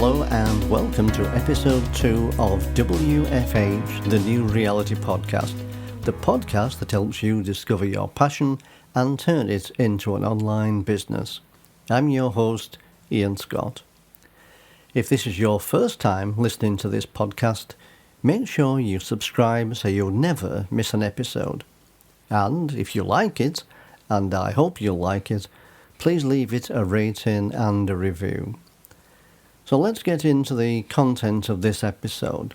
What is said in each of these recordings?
Hello and welcome to episode 2 of WFH The New Reality podcast, the podcast that helps you discover your passion and turn it into an online business. I'm your host, Ian Scott. If this is your first time listening to this podcast, make sure you subscribe so you'll never miss an episode. And if you like it, and I hope you'll like it, please leave it a rating and a review. So let's get into the content of this episode.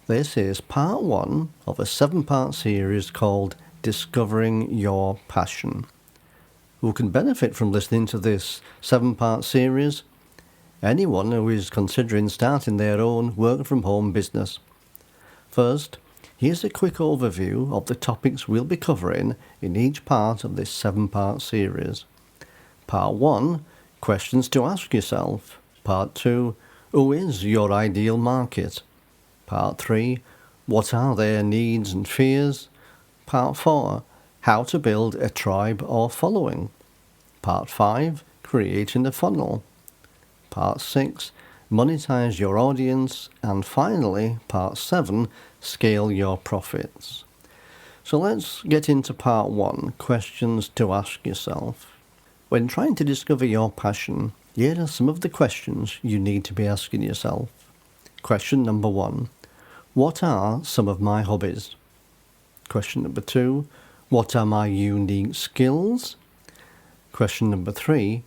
This is part 1 of a 7-part series called Discovering Your Passion. Who can benefit from listening to this 7-part series? Anyone who is considering starting their own work-from-home business. First, here's a quick overview of the topics we'll be covering in each part of this 7-part series. Part 1, questions to ask yourself. Part 2, who is your ideal market? Part 3, what are their needs and fears? Part 4, how to build a tribe or following. Part 5, creating a funnel. Part 6, monetize your audience. And finally, Part 7, scale your profits. So let's get into Part 1, questions to ask yourself. When trying to discover your passion, here are some of the questions you need to be asking yourself. Question number 1. What are some of my hobbies? Question number 2. What are my unique skills? Question number 3.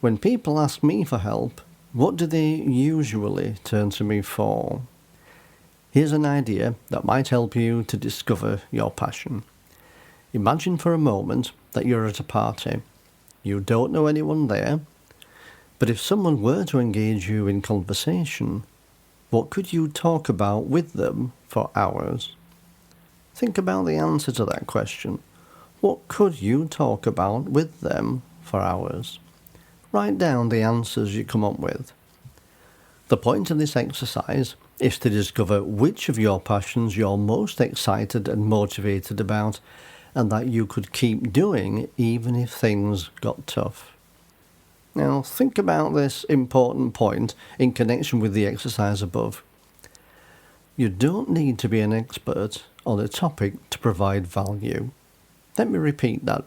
When people ask me for help, what do they usually turn to me for? Here's an idea that might help you to discover your passion. Imagine for a moment that you're at a party. You don't know anyone there. But if someone were to engage you in conversation, what could you talk about with them for hours? Think about the answer to that question. What could you talk about with them for hours? Write down the answers you come up with. The point of this exercise is to discover which of your passions you're most excited and motivated about, and that you could keep doing even if things got tough. Now, think about this important point in connection with the exercise above. You don't need to be an expert on a topic to provide value. Let me repeat that.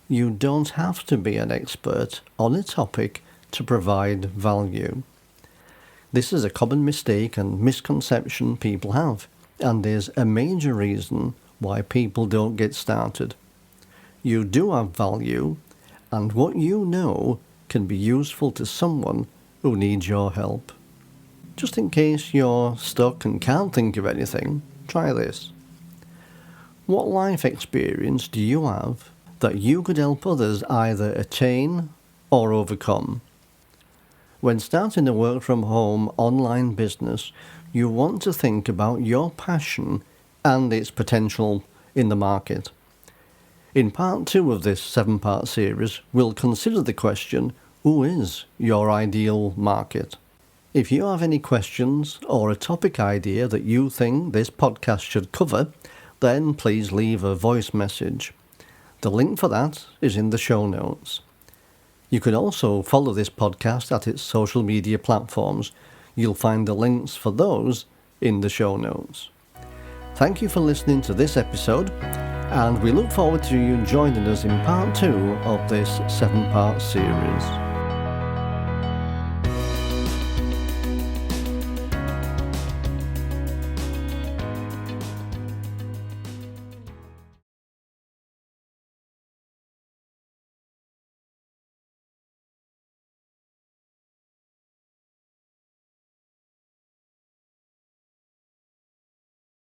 You don't have to be an expert on a topic to provide value. This is a common mistake and misconception people have, and is a major reason why people don't get started. You do have value, and what you know can be useful to someone who needs your help. Just in case you're stuck and can't think of anything, try this. What life experience do you have that you could help others either attain or overcome? When starting a work-from-home online business, you want to think about your passion and its potential in the market. In part 2 of this 7-part series, we'll consider the question, who is your ideal market? If you have any questions or a topic idea that you think this podcast should cover, then please leave a voice message. The link for that is in the show notes. You can also follow this podcast at its social media platforms. You'll find the links for those in the show notes. Thank you for listening to this episode, and we look forward to you joining us in part 2 of this 7-part series.